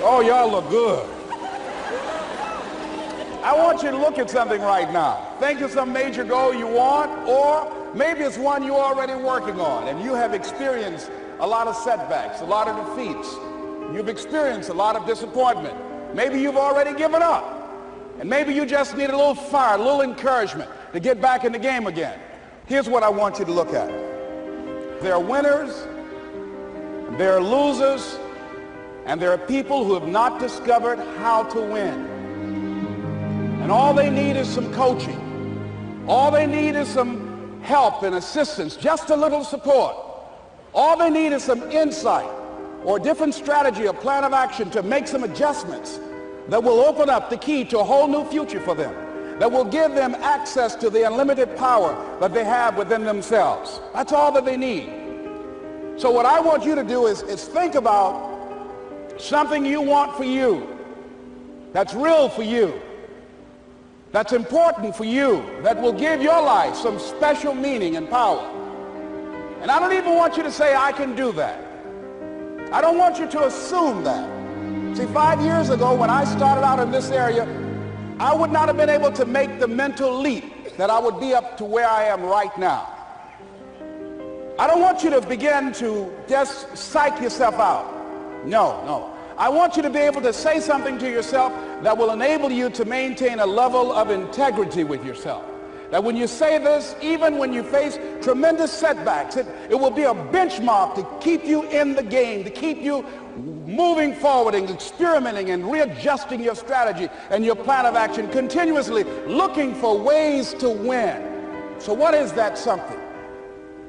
Oh, y'all look good. I want you to look at something right now. Think of some major goal you want, or maybe it's one you're already working on and you have experienced a lot of setbacks, a lot of defeats. You've experienced a lot of disappointment. Maybe you've already given up. And maybe you just need a little fire, a little encouragement to get back in the game again. Here's what I want you to look at. There are winners, there are losers, and there are people who have not discovered how to win. And all they need is some coaching. All they need is some help and assistance, just a little support. All they need is some insight or a different strategy, a plan of action to make some adjustments that will open up the key to a whole new future for them, that will give them access to the unlimited power that they have within themselves. That's all that they need. So what I want you to do is think about something you want for you, that's real for you, that's important for you, that will give your life some special meaning and power. And I don't even want you to say, I can do that. I don't want you to assume that. See, 5 years ago when I started out in this area, I would not have been able to make the mental leap that I would be up to where I am right now. I don't want you to begin to just psych yourself out. No. I want you to be able to say something to yourself that will enable you to maintain a level of integrity with yourself. That when you say this, even when you face tremendous setbacks, it will be a benchmark to keep you in the game, to keep you moving forward and experimenting and readjusting your strategy and your plan of action, continuously looking for ways to win. So what is that something?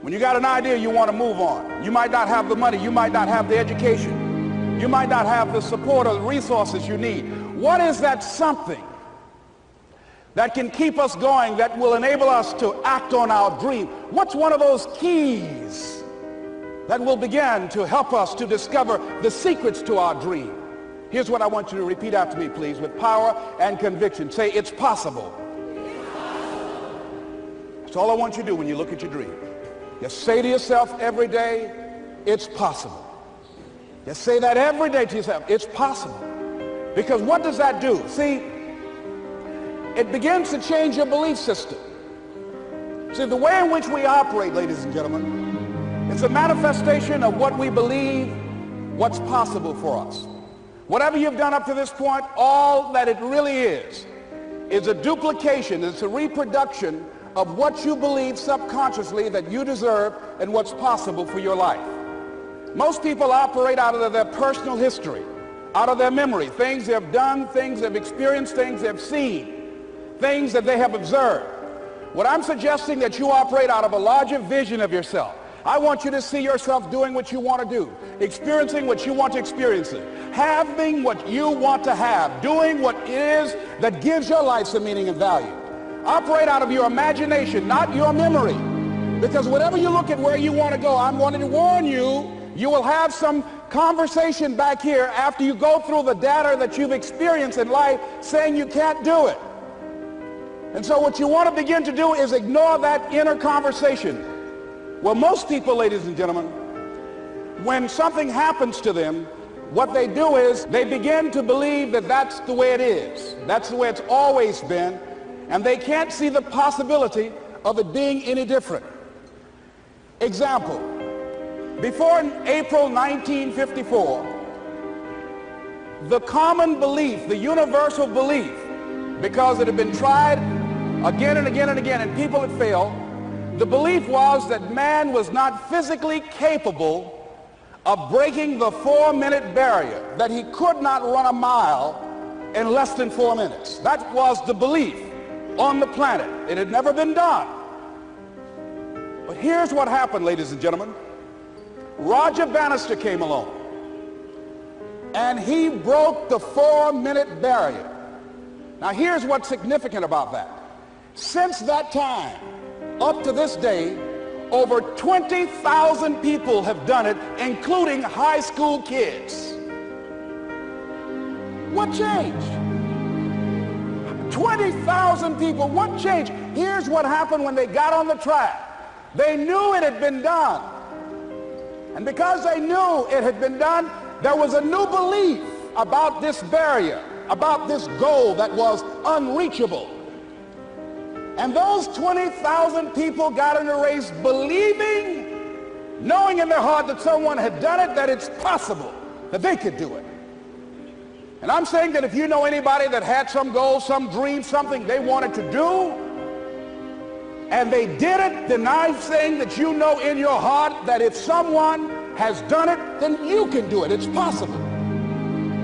When you got an idea you want to move on, you might not have the money, you might not have the education, you might not have the support or the resources you need. What is that something that can keep us going, that will enable us to act on our dream? What's one of those keys that will begin to help us to discover the secrets to our dream? Here's what I want you to repeat after me, please, with power and conviction. Say, it's possible. That's all I want you to do when you look at your dream. Just say to yourself every day, it's possible. Just say that every day to yourself, it's possible. Because what does that do? See, it begins to change your belief system. See, the way in which we operate, ladies and gentlemen, it's a manifestation of what we believe, what's possible for us. Whatever you've done up to this point, all that it really is a duplication, it's a reproduction of what you believe subconsciously that you deserve and what's possible for your life. Most people operate out of their personal history, out of their memory, things they've done, things they've experienced, things they've seen, things that they have observed. What I'm suggesting that you operate out of a larger vision of yourself. I want you to see yourself doing what you want to do, experiencing what you want to experience, having what you want to have, doing what it is that gives your life some meaning and value. Operate out of your imagination, not your memory. Because whatever you look at where you want to go, I'm wanting to warn you, you will have some conversation back here after you go through the data that you've experienced in life saying you can't do it. And so what you want to begin to do is ignore that inner conversation. Well, most people, ladies and gentlemen, when something happens to them, what they do is they begin to believe that that's the way it is. That's the way it's always been. And they can't see the possibility of it being any different. Example, before April 1954, the common belief, the universal belief, because it had been tried again and again and again and people had failed, the belief was that man was not physically capable of breaking the 4-minute barrier, that he could not run a mile in less than 4 minutes. That was the belief on the planet. It had never been done. But here's what happened, ladies and gentlemen. Roger Bannister came along and he broke the 4-minute barrier. Now here's what's significant about that. Since that time, up to this day, over 20,000 people have done it, including high school kids. What changed? 20,000 people, what changed? Here's what happened when they got on the track. They knew it had been done. And because they knew it had been done, there was a new belief about this barrier, about this goal that was unreachable. And those 20,000 people got in the race believing, knowing in their heart that someone had done it, that it's possible, that they could do it. And I'm saying that if you know anybody that had some goal, some dream, something they wanted to do, and they did it, then I'm saying that you know in your heart that if someone has done it, then you can do it. It's possible.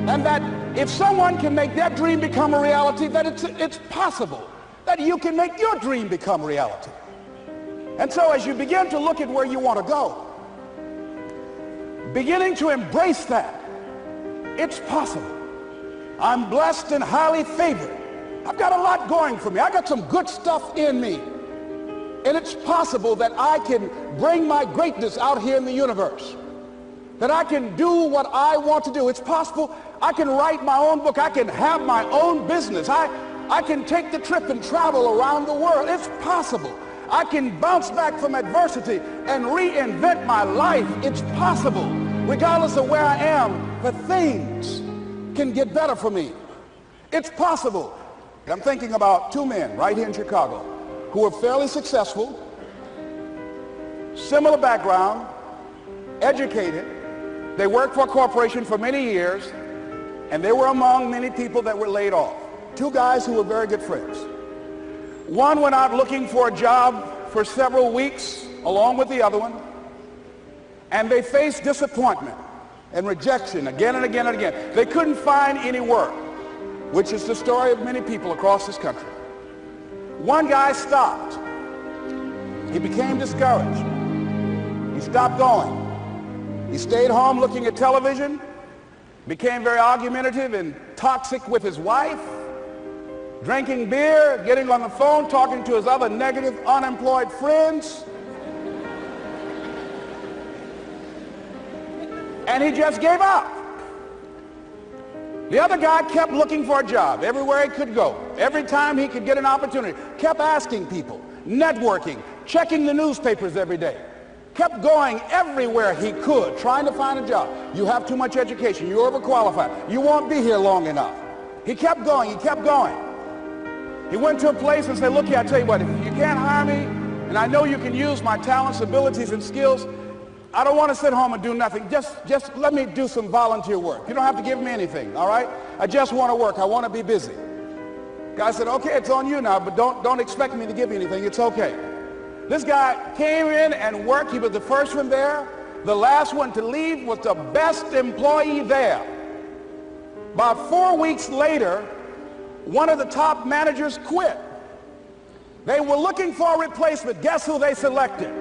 And that if someone can make their dream become a reality, that it's possible that you can make your dream become reality. And so as you begin to look at where you want to go, beginning to embrace that, it's possible. I'm blessed and highly favored. I've got a lot going for me. I got some good stuff in me. And it's possible that I can bring my greatness out here in the universe. That I can do what I want to do. It's possible I can write my own book. I can have my own business. I can take the trip and travel around the world. It's possible. I can bounce back from adversity and reinvent my life. It's possible. Regardless of where I am, the things can get better for me. It's possible. I'm thinking about two men right here in Chicago who were fairly successful, similar background, educated. They worked for a corporation for many years, and they were among many people that were laid off. Two guys who were very good friends. One went out looking for a job for several weeks along with the other one, and they faced disappointment and rejection again and again and again. They couldn't find any work, which is the story of many people across this country. One guy stopped. He became discouraged. He stopped going. He stayed home looking at television, became very argumentative and toxic with his wife, drinking beer, getting on the phone, talking to his other negative, unemployed friends. And he just gave up. The other guy kept looking for a job everywhere he could go. Every time he could get an opportunity, kept asking people, networking, checking the newspapers every day. Kept going everywhere he could, trying to find a job. You have too much education. You're overqualified. You won't be here long enough. He kept going. He kept going. He went to a place and said, look here, I tell you what, if you can't hire me, and I know you can use my talents, abilities, and skills, I don't want to sit home and do nothing. Just let me do some volunteer work. You don't have to give me anything, all right? I just want to work. I want to be busy. Guy said, okay, it's on you now, but don't expect me to give you anything. It's okay. This guy came in and worked. He was the first one there. The last one to leave was the best employee there. About 4 weeks later, one of the top managers quit. They were looking for a replacement. Guess who they selected?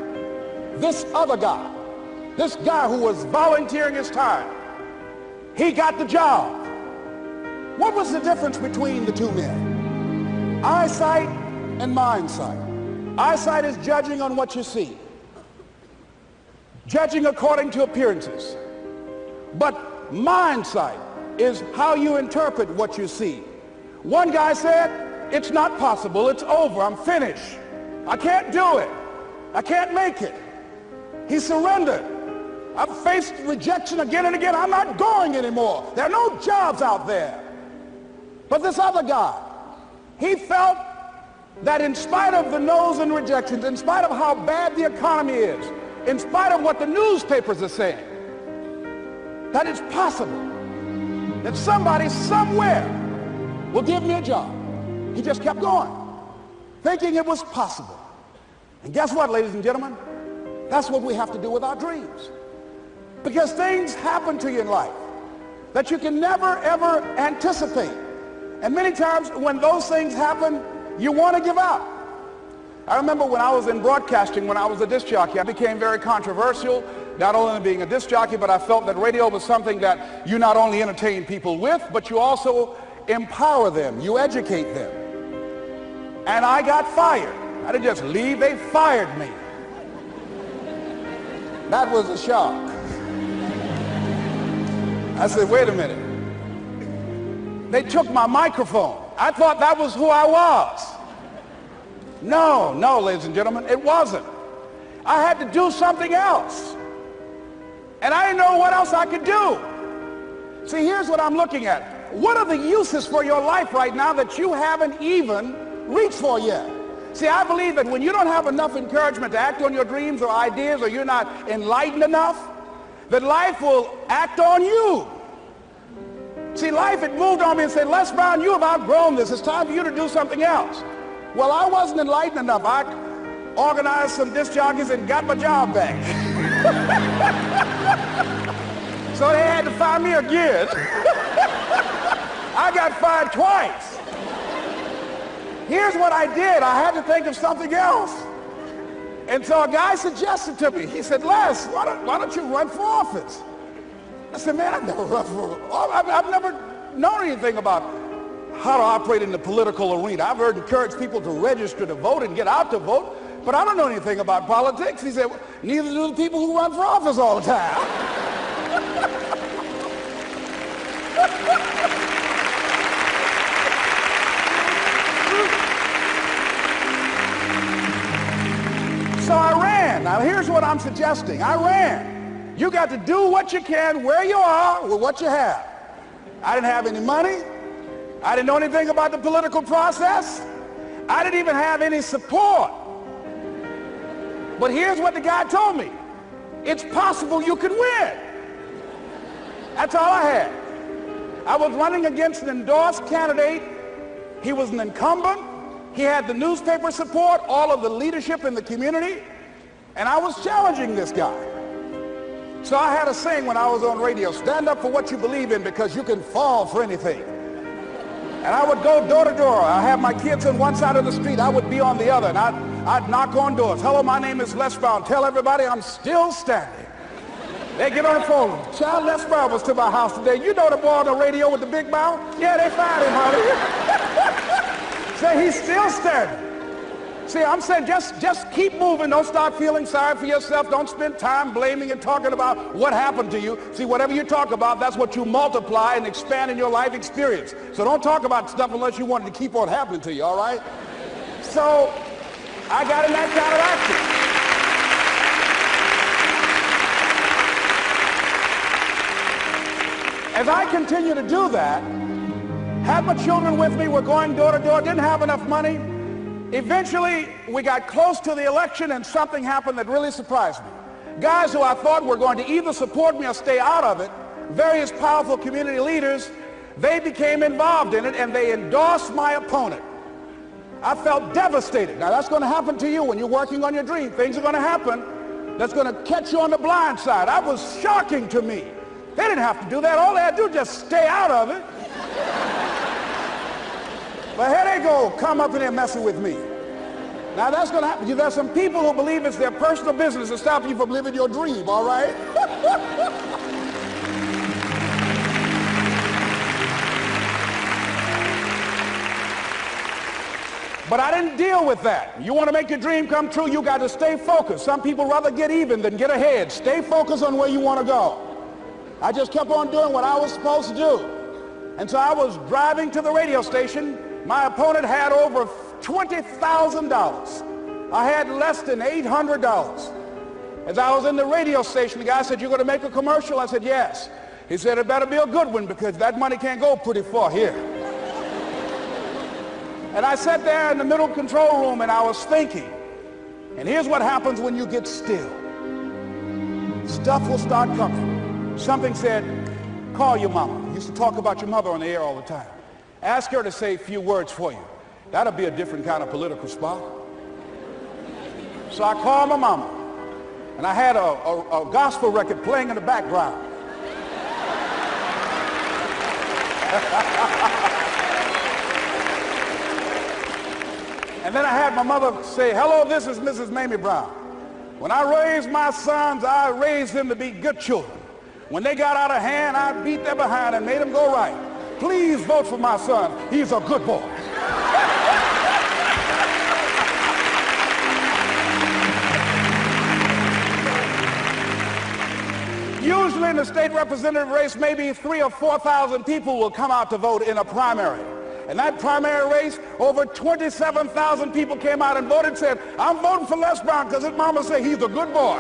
This other guy. This guy who was volunteering his time. He got the job. What was the difference between the two men? Eyesight and mindsight. Eyesight is judging on what you see. Judging according to appearances. But mindsight is how you interpret what you see. One guy said, it's not possible. It's over. I'm finished. I can't do it. I can't make it. He surrendered. I've faced rejection again and again. I'm not going anymore. There are no jobs out there. But this other guy, he felt that in spite of the no's and rejections, in spite of how bad the economy is, in spite of what the newspapers are saying, that it's possible that somebody somewhere will give me a job. He just kept going, thinking it was possible. And guess what, ladies and gentlemen? That's what we have to do with our dreams. Because things happen to you in life that you can never, ever anticipate. And many times when those things happen, you want to give up. I remember when I was in broadcasting, when I was a disc jockey, I became very controversial, not only being a disc jockey, but I felt that radio was something that you not only entertain people with, but you also empower them, you educate them. And I got fired. I didn't just leave, they fired me. That was a shock. I said, wait a minute. They took my microphone. I thought that was who I was. No, ladies and gentlemen, it wasn't. I had to do something else. And I didn't know what else I could do. See, here's what I'm looking at. What are the uses for your life right now that you haven't even reached for yet? See, I believe that when you don't have enough encouragement to act on your dreams or ideas, or you're not enlightened enough, that life will act on you. See, life had moved on me and said, Les Brown, you have outgrown this. It's time for you to do something else. Well, I wasn't enlightened enough. I organized some disc jockeys and got my job back. So they had to fire me again. I got fired twice. Here's what I did. I had to think of something else. And so a guy suggested to me, he said, Les, why don't you run for office? I said, man, I've never run for office. I've never known anything about how to operate in the political arena. I've heard encourage people to register to vote and get out to vote, but I don't know anything about politics. He said, well, neither do the people who run for office all the time. So I ran. Now here's what I'm suggesting. I ran. You got to do what you can where you are with what you have. I didn't have any money. I didn't know anything about the political process. I didn't even have any support. But here's what the guy told me. It's possible you can win. That's all I had. I was running against an endorsed candidate. He was an incumbent. He had the newspaper support, all of the leadership in the community, and I was challenging this guy. So I had a saying when I was on radio, stand up for what you believe in because you can fall for anything. And I would go door to door. I have my kids on one side of the street. I would be on the other, and I'd knock on doors. Hello, my name is Les Brown. Tell everybody I'm still standing. They get on the phone. Child, Les Brown was to my house today. You know the boy on the radio with the big mouth? Yeah, they fired him, honey. Say he's still standing. See, I'm saying just keep moving. Don't start feeling sorry for yourself. Don't spend time blaming and talking about what happened to you. See, whatever you talk about, that's what you multiply and expand in your life experience. So don't talk about stuff unless you want it to keep on happening to you, all right? So I got in that kind of action. As I continue to do that, had my children with me, were going door to door, didn't have enough money. Eventually, we got close to the election and something happened that really surprised me. Guys who I thought were going to either support me or stay out of it, various powerful community leaders, they became involved in it and they endorsed my opponent. I felt devastated. Now that's going to happen to you when you're working on your dream. Things are going to happen that's going to catch you on the blind side. That was shocking to me. They didn't have to do that. All they had to do was just stay out of it. But here they go, come up in there messing with me. Now that's going to happen. There's some people who believe it's their personal business to stop you from living your dream, all right? But I didn't deal with that. You want to make your dream come true, you got to stay focused. Some people rather get even than get ahead. Stay focused on where you want to go. I just kept on doing what I was supposed to do. And so I was driving to the radio station. My opponent had over $20,000. I had less than $800. As I was in the radio station, the guy said, "You're going to make a commercial?" I said, "Yes." He said, "It better be a good one because that money can't go pretty far here." And I sat there in the middle control room and I was thinking. And here's what happens when you get still. Stuff will start coming. Something said, "Call your mama." You used to talk about your mother on the air all the time. Ask her to say a few words for you. That'll be a different kind of political spot. So I called my mama, and I had a gospel record playing in the background. And then I had my mother say, "Hello, this is Mrs. Mamie Brown. When I raised my sons, I raised them to be good children. When they got out of hand, I beat their behind and made them go right. Please vote for my son. He's a good boy." Usually in the state representative race, maybe 3,000 or 4,000 people will come out to vote in a primary. In that primary race, over 27,000 people came out and voted and said, "I'm voting for Les Brown because his mama said he's a good boy."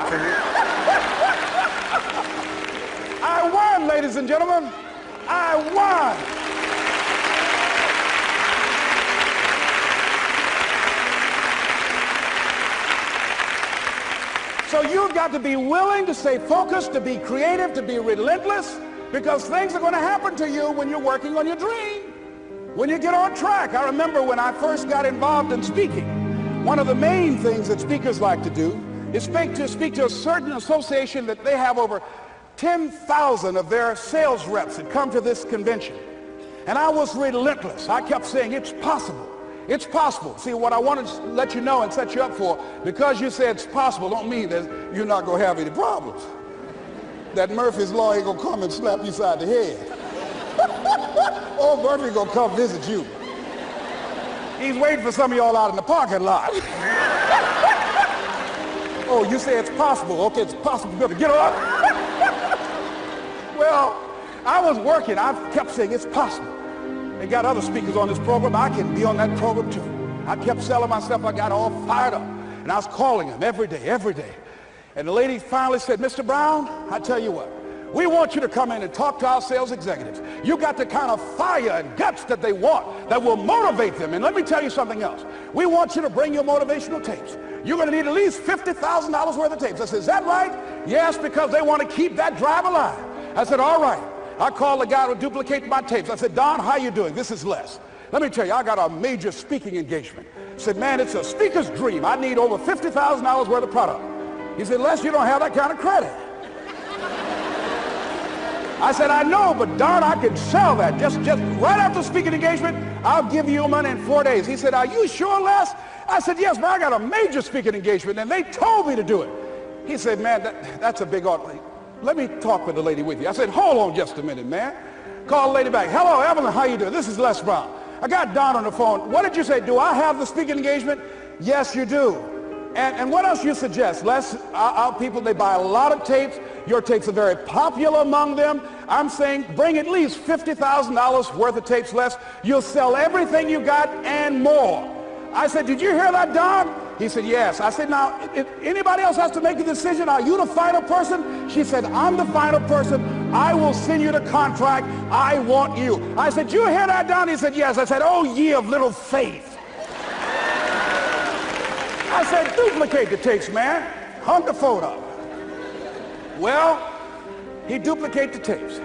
I won, ladies and gentlemen. I won. So you've got to be willing to stay focused, to be creative, to be relentless, because things are going to happen to you when you're working on your dream, when you get on track. I remember when I first got involved in speaking, one of the main things that speakers like to do is speak to a certain association that they have over 10,000 of their sales reps that come to this convention. And I was relentless. I kept saying, it's possible. It's possible. See, what I want to let you know and set you up for, because you said it's possible, don't mean that you're not going to have any problems. That Murphy's Law ain't going to come and slap you side the head. Oh, Murphy going to come visit you. He's waiting for some of y'all out in the parking lot. Oh, you say it's possible. Okay, it's possible. You better get up. Well, I was working. I kept saying it's possible. They got other speakers on this program. I can be on that program too. I kept selling myself. I got all fired up. And I was calling them every day. And the lady finally said, Mr. Brown, I tell you what, we want you to come in and talk to our sales executives. You got the kind of fire and guts that they want, that will motivate them. And let me tell you something else. We want you to bring your motivational tapes. You're going to need at least $50,000 worth of tapes. I said, is that right? Yes, because they want to keep that drive alive. I said, all right. I called the guy who duplicated my tapes. I said, Don, how you doing? This is Les. Let me tell you, I got a major speaking engagement. I said, man, it's a speaker's dream. I need over $50,000 worth of product. He said, Les, you don't have that kind of credit. I said, I know, but Don, I can sell that. Just right after speaking engagement, I'll give you your money in 4 days. He said, are you sure, Les? I said, yes, man, I got a major speaking engagement, and they told me to do it. He said, man, that's a big order. Let me talk with the lady with you. I said, hold on just a minute, man. Call the lady back. Hello, Evelyn, how you doing? This is Les Brown. I got Don on the phone. What did you say? Do I have the speaking engagement? Yes, you do. And what else you suggest? Les, our people, they buy a lot of tapes. Your tapes are very popular among them. I'm saying bring at least $50,000 worth of tapes, Les. You'll sell everything you got and more. I said, did you hear that, Don? He said, yes. I said, now, if anybody else has to make the decision, are you the final person? She said, I'm the final person. I will send you the contract. I want you. I said, you hear that, Don? He said, yes. I said, oh, ye of little faith. I said, duplicate the tapes, man. Hung the phone up. Well, he duplicated the tapes.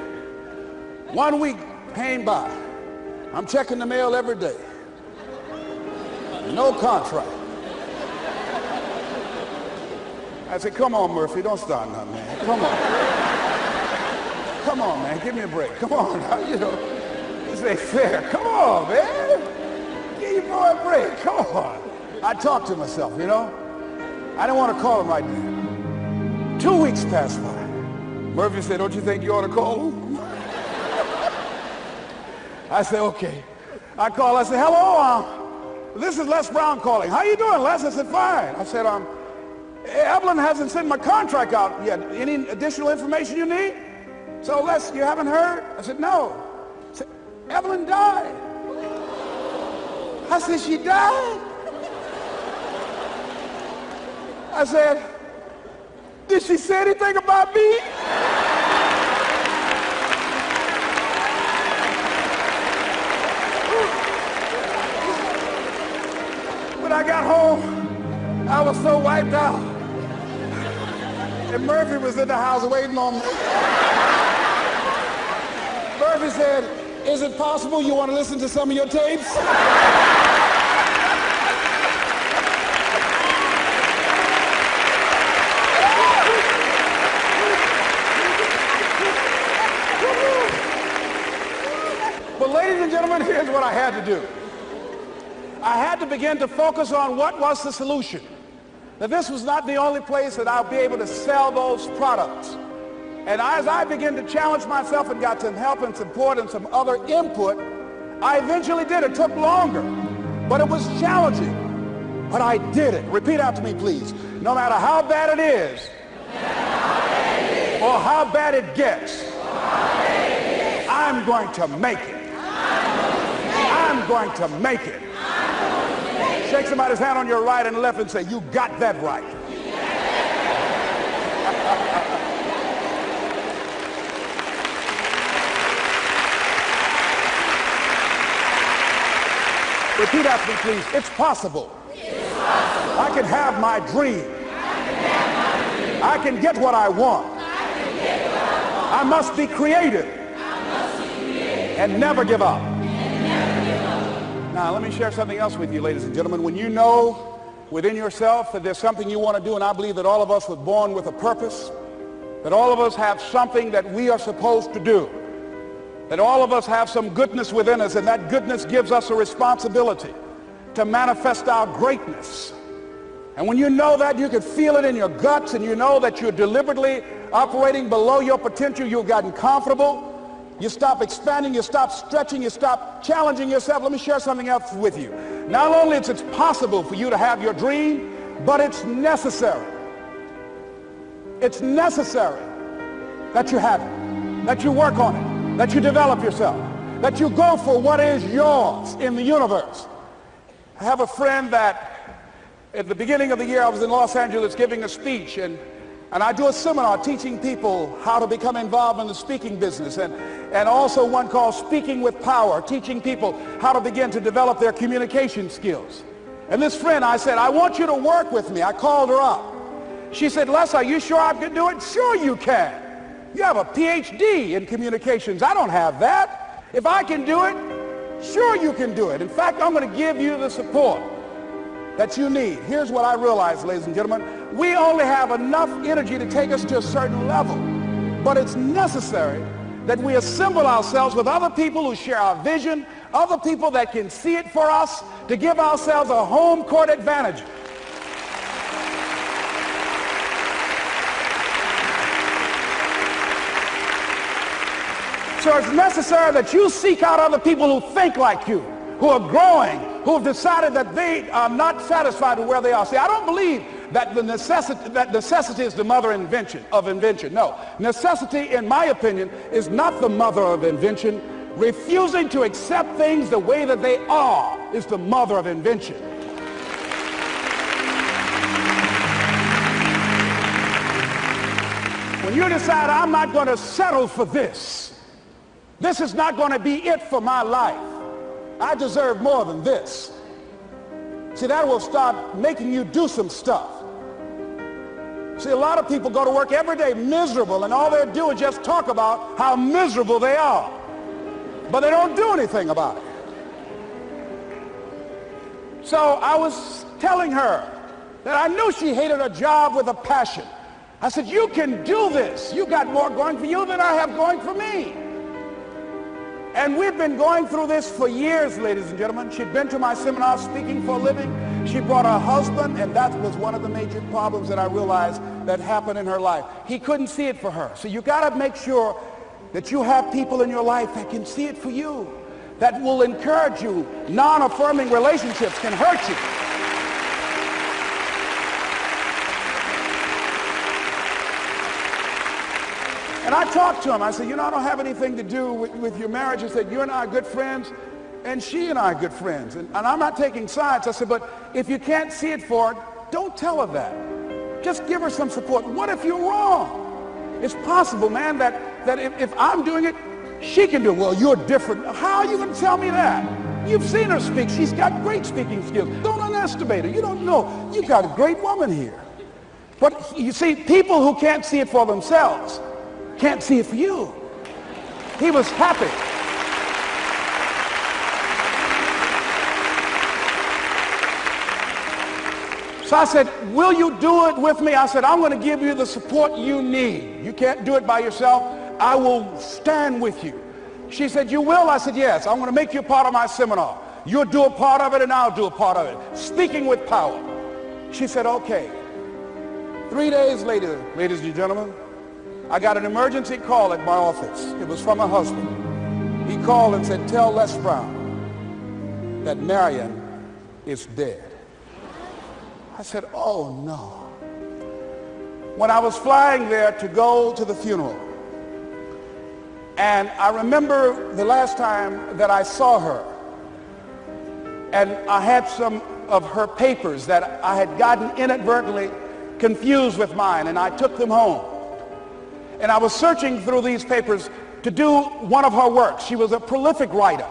1 week came by. I'm checking the mail every day. No contract. I said, come on, Murphy, don't start nothing, man. Come on. Come on, man, give me a break. Come on, you know, this ain't fair. Come on, man. Give your boy a break. Come on. I talked to myself, you know. I didn't want to call him right then. 2 weeks passed by. Murphy said, don't you think you ought to call him? I said, okay. I called. I said, hello, this is Les Brown calling. How you doing, Les? I said, fine. I said, Evelyn hasn't sent my contract out yet. Any additional information you need? So, Les, you haven't heard? I said, no. I said, Evelyn died. I said, she died? I said, did she say anything about me? When I got home, I was so wiped out. And Murphy was in the house waiting on me. Murphy said, is it possible you want to listen to some of your tapes? But ladies and gentlemen, here's what I had to do. I had to begin to focus on what was the solution. That this was not the only place that I'll be able to sell those products. And as I began to challenge myself and got some help and support and some other input, I eventually did. It took longer, but it was challenging. But I did it. Repeat out to me, please. No matter how bad it is, or how bad it gets, I'm going to make it. I'm going to make it. Shake somebody's hand on your right and left and say, you got that right. Repeat after me, please. It's possible. It's possible. I can have my dream. I can get what I want. I must be creative. And never give up. Now, let me share something else with you, ladies and gentlemen. When you know within yourself that there's something you want to do, and I believe that all of us were born with a purpose, that all of us have something that we are supposed to do, that all of us have some goodness within us, and that goodness gives us a responsibility to manifest our greatness. And when you know that, you can feel it in your guts, and you know that you're deliberately operating below your potential. You've gotten comfortable. You stop expanding, you stop stretching, you stop challenging yourself. Let me share something else with you. Not only is it possible for you to have your dream, but it's necessary. It's necessary that you have it, that you work on it, that you develop yourself, that you go for what is yours in the universe. I have a friend that at the beginning of the year I was in Los Angeles giving a speech, and I do a seminar teaching people how to become involved in the speaking business, and also one called Speaking with Power, teaching people how to begin to develop their communication skills. And this friend, I said, I want you to work with me. I called her up. She said, Les, are you sure I can do it? Sure you can. You have a PhD in communications. I don't have that. If I can do it, sure you can do it. In fact, I'm going to give you the support that you need. Here's what I realize, ladies and gentlemen. We only have enough energy to take us to a certain level, but it's necessary that we assemble ourselves with other people who share our vision, other people that can see it for us, to give ourselves a home court advantage. So it's necessary that you seek out other people who think like you, who are growing, who have decided that they are not satisfied with where they are. See, I don't believe that necessity is the mother of invention. No, necessity, in my opinion, is not the mother of invention. Refusing to accept things the way that they are is the mother of invention. When you decide, I'm not going to settle for this, this is not going to be it for my life, I deserve more than this. See, that will start making you do some stuff. See, a lot of people go to work every day miserable, and all they do is just talk about how miserable they are. But they don't do anything about it. So I was telling her that I knew she hated her job with a passion. I said, you can do this. You got more going for you than I have going for me. And we've been going through this for years, ladies and gentlemen. She'd been to my seminar speaking for a living. She brought her husband, and that was one of the major problems that I realized that happened in her life. He couldn't see it for her. So you got to make sure that you have people in your life that can see it for you, that will encourage you. Non-affirming relationships can hurt you. And I talked to him. I said, you know, I don't have anything to do with your marriage. I said, you and I are good friends, and she and I are good friends. And I'm not taking sides. I said, but if you can't see it for her, don't tell her that. Just give her some support. What if you're wrong? It's possible, man, that if I'm doing it, she can do it. Well, you're different. How are you going to tell me that? You've seen her speak. She's got great speaking skills. Don't underestimate her. You don't know. You got a great woman here. But you see, people who can't see it for themselves can't see it for you. He was happy. So I said, will you do it with me? I said, I'm going to give you the support you need. You can't do it by yourself. I will stand with you. She said, you will? I said, yes. I'm going to make you a part of my seminar. You'll do a part of it, and I'll do a part of it. Speaking with power. She said, okay. 3 days later, ladies and gentlemen, I got an emergency call at my office. It was from her husband. He called and said, tell Les Brown that Marion is dead. I said, oh no. When I was flying there to go to the funeral, and I remember the last time that I saw her, and I had some of her papers that I had gotten inadvertently confused with mine, and I took them home. And I was searching through these papers to do one of her works. She was a prolific writer.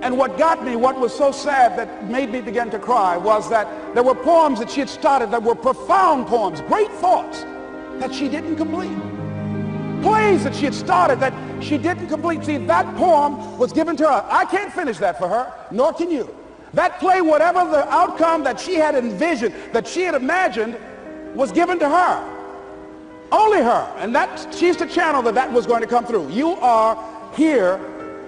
And And what got me, what was so sad that made me begin to cry, was that there were poems that she had started that were profound poems, great thoughts that she didn't complete. Plays that she had started that she didn't complete. See, that poem was given to her. I can't finish that for her, nor can you. That play, whatever the outcome that she had envisioned, that she had imagined, was given to her. Only her. And she's the channel that was going to come through. You are here,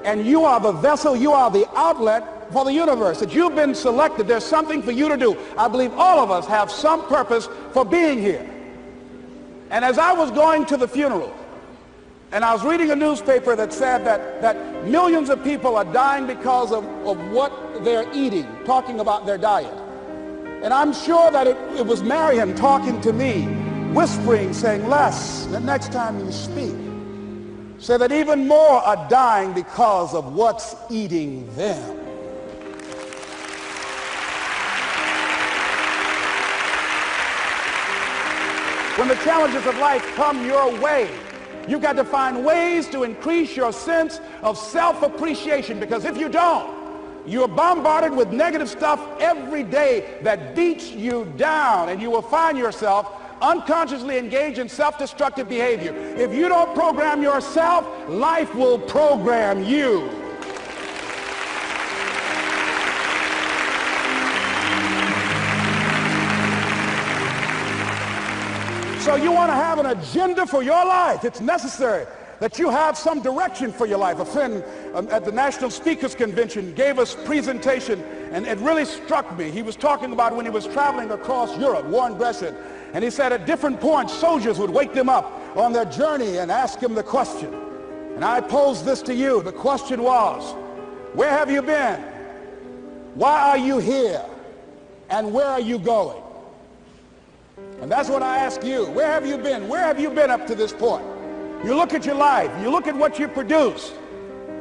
and you are the vessel, you are the outlet for the universe. That you've been selected. There's something for you to do. I believe all of us have some purpose for being here. And as I was going to the funeral, and I was reading a newspaper that said that millions of people are dying because of what they're eating, talking about their diet. And I'm sure that it was Marion talking to me, whispering, saying, Les, the next time you speak, say that even more are dying because of what's eating them. When the challenges of life come your way, you've got to find ways to increase your sense of self-appreciation, because if you don't, you're bombarded with negative stuff every day that beats you down, and you will find yourself unconsciously engaged in self-destructive behavior. If you don't program yourself, life will program you. So you want to have an agenda for your life. It's necessary that you have some direction for your life. A friend at the National Speakers Convention gave us a presentation, and it really struck me. He was talking about when he was traveling across Europe, Warren Gresham, and he said at different points, soldiers would wake them up on their journey and ask him the question. And I pose this to you. The question was, where have you been? Why are you here? And where are you going? And that's what I ask you. Where have you been? Where have you been up to this point? You look at your life. You look at what you produce.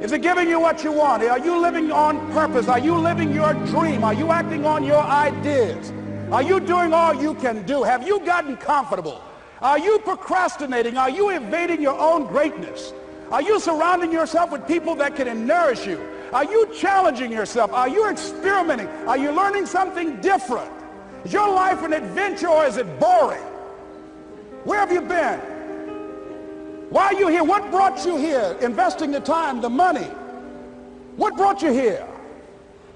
Is it giving you what you want? Are you living on purpose? Are you living your dream? Are you acting on your ideas? Are you doing all you can do? Have you gotten comfortable? Are you procrastinating? Are you evading your own greatness? Are you surrounding yourself with people that can nourish you? Are you challenging yourself? Are you experimenting? Are you learning something different? Is your life an adventure, or is it boring? Where have you been? Why are you here? What brought you here? Investing the time, the money. What brought you here?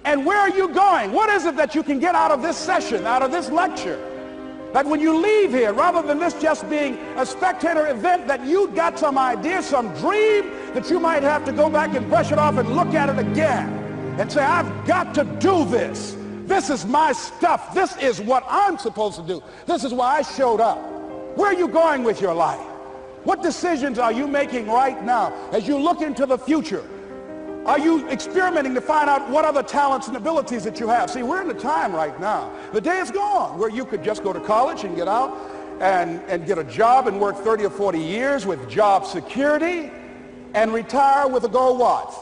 And where are you going? What is it that you can get out of this session, out of this lecture? That when you leave here, rather than this just being a spectator event, that you got some idea, some dream, that you might have to go back and brush it off and look at it again and say, I've got to do this. This is my stuff. This is what I'm supposed to do. This is why I showed up. Where are you going with your life? What decisions are you making right now as you look into the future? Are you experimenting to find out what other talents and abilities that you have? See, we're in a time right now. The day is gone where you could just go to college and get out and get a job and work 30 or 40 years with job security and retire with a gold watch.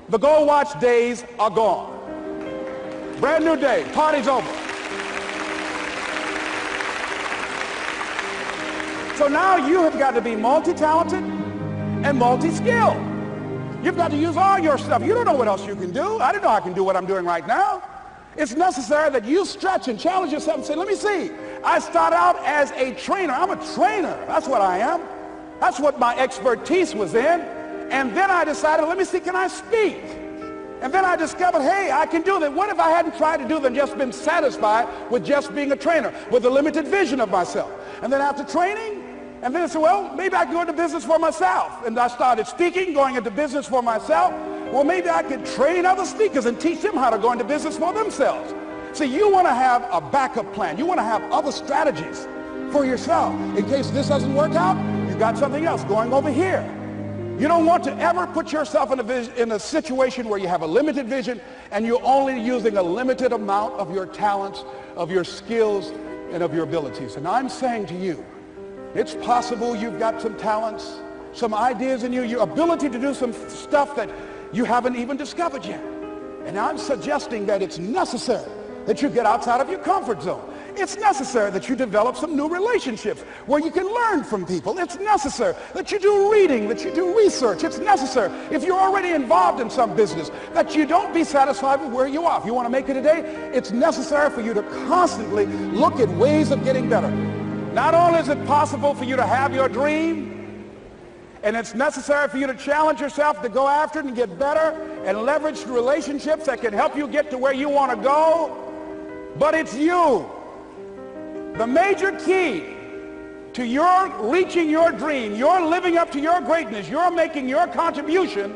The gold watch days are gone. Brand new day. Party's over. So now you have got to be multi-talented and multi-skilled. You've got to use all your stuff. You don't know what else you can do. I don't know I can do what I'm doing right now. It's necessary that you stretch and challenge yourself and say, let me see. I start out as a trainer. I'm a trainer. That's what I am. That's what my expertise was in. And then I decided, let me see, can I speak? And then I discovered, hey, I can do that. What if I hadn't tried to do than just been satisfied with just being a trainer, with a limited vision of myself? And then after training, and then I said, well, maybe I can go into business for myself. And I started speaking, going into business for myself. Well, maybe I could train other speakers and teach them how to go into business for themselves. See, you want to have a backup plan. You want to have other strategies for yourself. In case this doesn't work out, you've got something else going over here. You don't want to ever put yourself in a situation where you have a limited vision and you're only using a limited amount of your talents, of your skills, and of your abilities. And I'm saying to you, it's possible you've got some talents, some ideas in you, your ability to do some stuff that you haven't even discovered yet. And I'm suggesting that it's necessary that you get outside of your comfort zone. It's necessary that you develop some new relationships where you can learn from people. It's necessary that you do reading, that you do research. It's necessary, if you're already involved in some business, that you don't be satisfied with where you are. If you want to make it today, it's necessary for you to constantly look at ways of getting better. Not only is it possible for you to have your dream, and it's necessary for you to challenge yourself to go after it and get better and leverage relationships that can help you get to where you want to go, but it's you. The major key to your reaching your dream, your living up to your greatness, your making your contribution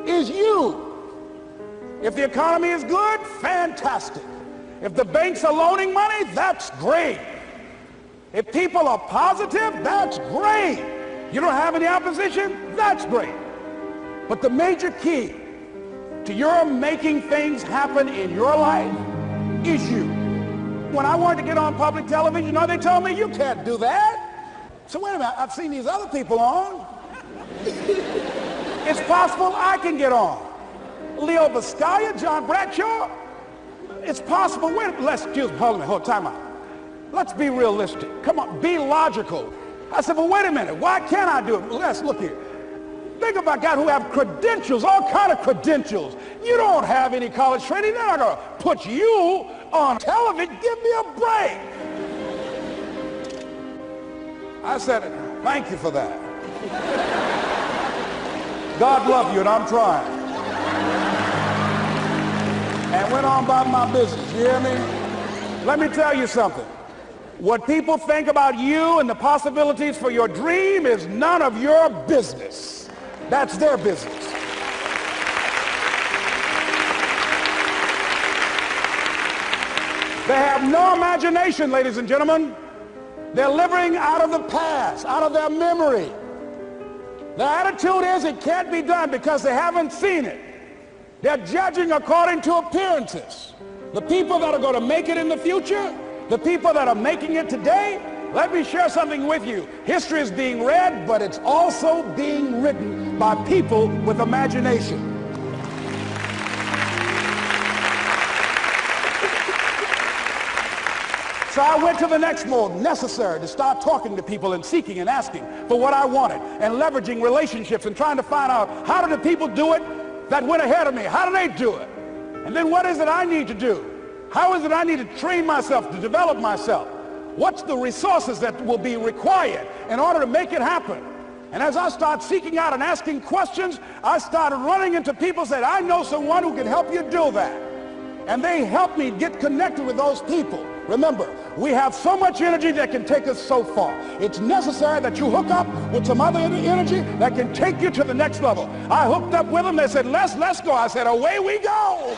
is you. If the economy is good, fantastic. If the banks are loaning money, that's great. If people are positive, that's great. You don't have any opposition, that's great. But the major key to your making things happen in your life is you. When I wanted to get on public television, you know, they told me, you can't do that. So wait a minute, I've seen these other people on. It's possible I can get on. Leo Vizcaya, John Bradshaw. It's possible. Hold on, time out. Let's be realistic. Come on, be logical. I said, well, wait a minute. Why can't I do it? Let's look here. Think about guys who have credentials, all kind of credentials. You don't have any college training. They're not going to put you on television. Give me a break. I said, thank you for that. God love you, and I'm trying. And went on about my business. You hear me? Let me tell you something. What people think about you and the possibilities for your dream is none of your business. That's their business. They have no imagination, ladies and gentlemen. They're living out of the past, out of their memory. Their attitude is it can't be done because they haven't seen it. They're judging according to appearances. The people that are going to make it in the future, the people that are making it today, let me share something with you. History is being read, but it's also being written by people with imagination. So I went to the next mode, necessary to start talking to people and seeking and asking for what I wanted and leveraging relationships and trying to find out how do the people do it that went ahead of me? How do they do it? And then what is it I need to do? How is it I need to train myself, to develop myself? What's the resources that will be required in order to make it happen? And as I start seeking out and asking questions, I started running into people who said, I know someone who can help you do that. And they helped me get connected with those people. Remember, we have so much energy that can take us so far. It's necessary that you hook up with some other energy that can take you to the next level. I hooked up with them. They said, let's go. I said, away we go.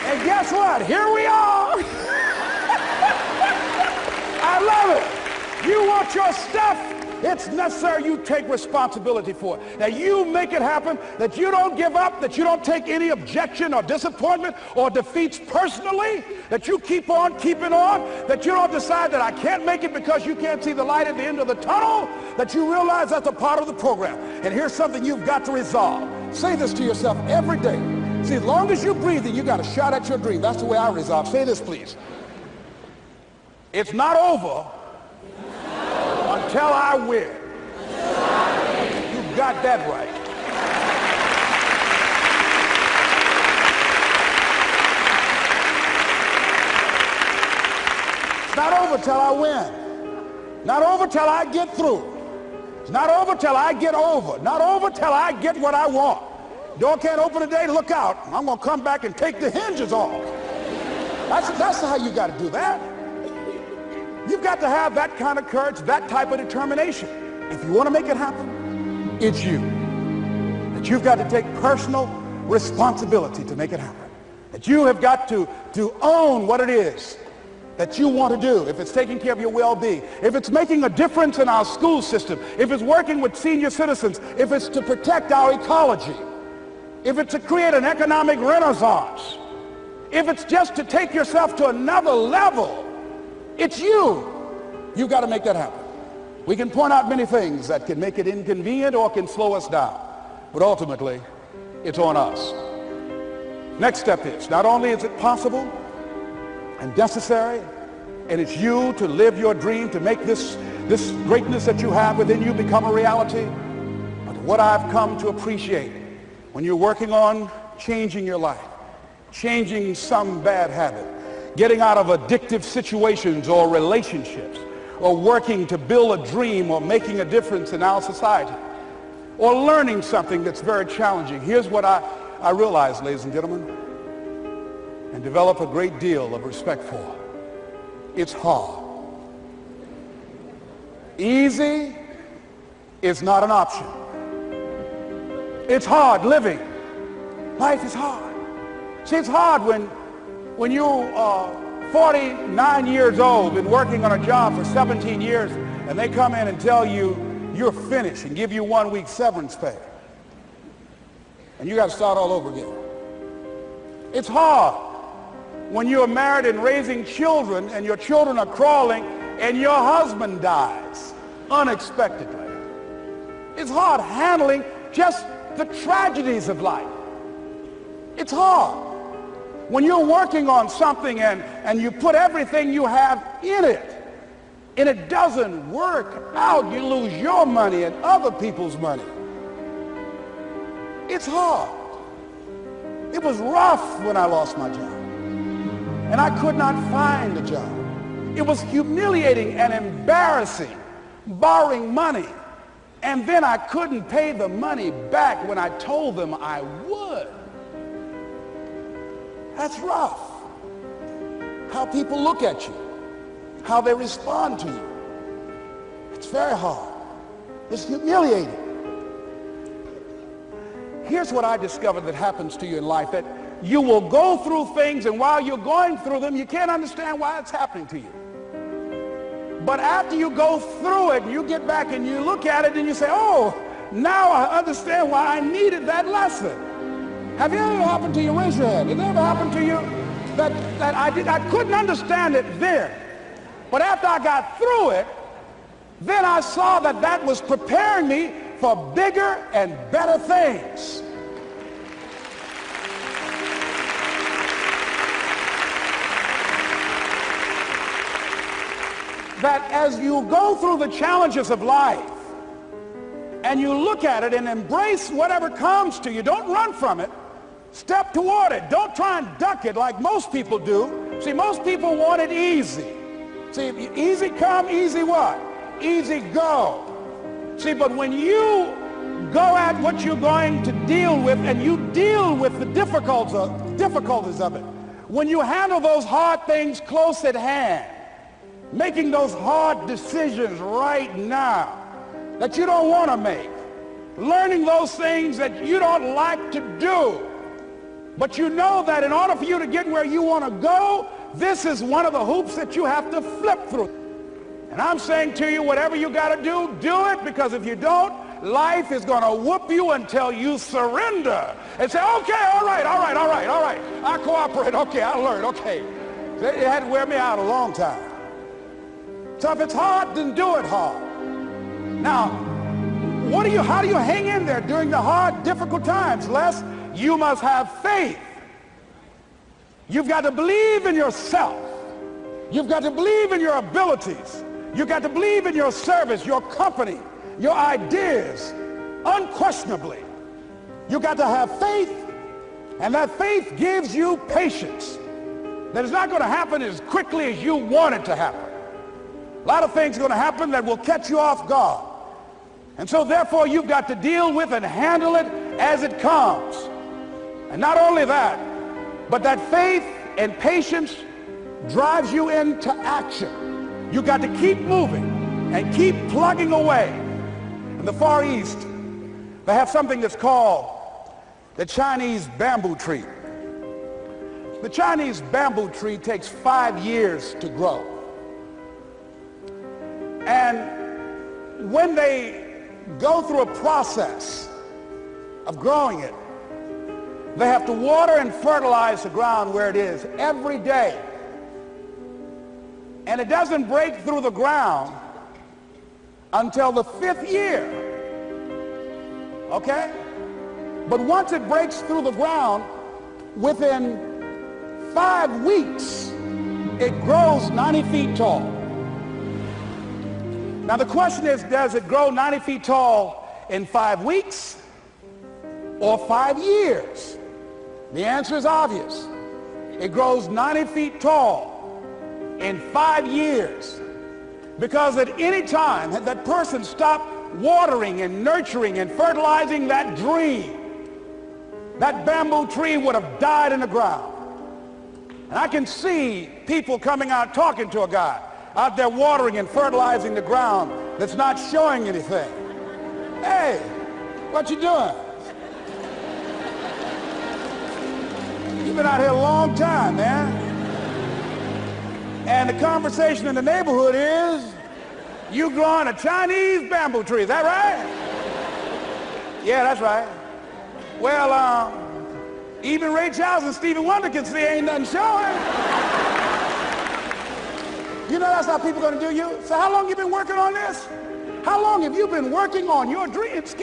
And guess what? Here we are. I love it. You want your stuff? It's necessary you take responsibility for it. That you make it happen, that you don't give up, that you don't take any objection or disappointment or defeats personally, that you keep on keeping on, that you don't decide that I can't make it because you can't see the light at the end of the tunnel, that you realize that's a part of the program. And here's something you've got to resolve. Say this to yourself every day. See, as long as you're breathing, you got a shot at your dream. That's the way I resolve. Say this, please. It's not over until I win. You got that right. It's not over till I win. Not over till I get through. It's not over till I get over. Not over till I get what I want. Door can't open today, look out. I'm going to come back and take the hinges off. That's how you got to do that. You've got to have that kind of courage, that type of determination. If you want to make it happen, it's you. That you've got to take personal responsibility to make it happen. That you have got to own what it is that you want to do. If it's taking care of your well-being, if it's making a difference in our school system, if it's working with senior citizens, if it's to protect our ecology, if it's to create an economic renaissance, if it's just to take yourself to another level, it's you. You've got to make that happen. We can point out many things that can make it inconvenient or can slow us down. but ultimately, it's on us. Next step is, not only is it possible and necessary, and it's you to live your dream, to make this greatness that you have within you become a reality, but what I've come to appreciate when you're working on changing your life, changing some bad habit, getting out of addictive situations or relationships, or working to build a dream or making a difference in our society, or learning something that's very challenging. Here's what I realize, ladies and gentlemen, and develop a great deal of respect for. It's hard. Easy is not an option. It's hard living. Life is hard. See, it's hard when you're 49 years old, been working on a job for 17 years, and they come in and tell you you're finished and give you 1 week severance pay. And you got to start all over again. It's hard when you're married and raising children and your children are crawling and your husband dies unexpectedly. It's hard handling just the tragedies of life. It's hard when you're working on something and you put everything you have in it and it doesn't work out. You lose your money and other people's money. It's hard. It was rough when I lost my job and I could not find a job. It was humiliating and embarrassing, borrowing money, and then I couldn't pay the money back when I told them I would. That's rough. How people look at you, how they respond to you. It's very hard. It's humiliating. Here's what I discovered that happens to you in life, that you will go through things, and while you're going through them, you can't understand why it's happening to you. But after you go through it, you get back and you look at it and you say, oh, now I understand why I needed that lesson. Have you ever happened to you? Raise your hand. Has it ever happened to you that I couldn't understand it then, but after I got through it, then I saw that that was preparing me for bigger and better things. That as you go through the challenges of life and you look at it and embrace whatever comes to you, don't run from it. Step toward it. Don't try and duck it like most people do. See, most people want it easy. See, easy come, easy what? Easy go. See, but when you go at what you're going to deal with and you deal with the difficulties of it, when you handle those hard things close at hand, making those hard decisions right now that you don't want to make, learning those things that you don't like to do, but you know that in order for you to get where you want to go, this is one of the hoops that you have to flip through. And I'm saying to you, whatever you got to do it, because if you don't, life is going to whoop you until you surrender and say, okay, all right, I cooperate, okay, I learned, okay. It had to wear me out a long time. So if it's hard, then do it hard. Now, how do you hang in there during the hard, difficult times? Les, you must have faith. You've got to believe in yourself. You've got to believe in your abilities. You've got to believe in your service, your company, your ideas, unquestionably. You've got to have faith, and that faith gives you patience. That it's not going to happen as quickly as you want it to happen. A lot of things are going to happen that will catch you off guard. And so therefore you've got to deal with and handle it as it comes. And not only that, but that faith and patience drives you into action. You've got to keep moving and keep plugging away. In the Far East, they have something that's called the Chinese bamboo tree. The Chinese bamboo tree takes 5 years to grow. And when they go through a process of growing it, they have to water and fertilize the ground where it is every day. And it doesn't break through the ground until the 5th year. Okay? But once it breaks through the ground, within 5 weeks, it grows 90 feet tall. Now the question is, does it grow 90 feet tall in 5 weeks or 5 years? The answer is obvious. It grows 90 feet tall in 5 years. Because at any time had that person stopped watering and nurturing and fertilizing that dream, that bamboo tree would have died in the ground. And I can see people coming out talking to a guy out there watering and fertilizing the ground that's not showing anything. Hey, what you doing? You've been out here a long time, man. And the conversation in the neighborhood is, you growing a Chinese bamboo tree, is that right? Yeah, that's right. Well, even Ray Charles and Stevie Wonder can see ain't nothing showing. You know that's how people are going to do you? So how long you been working on this? How long have you been working on your dreams?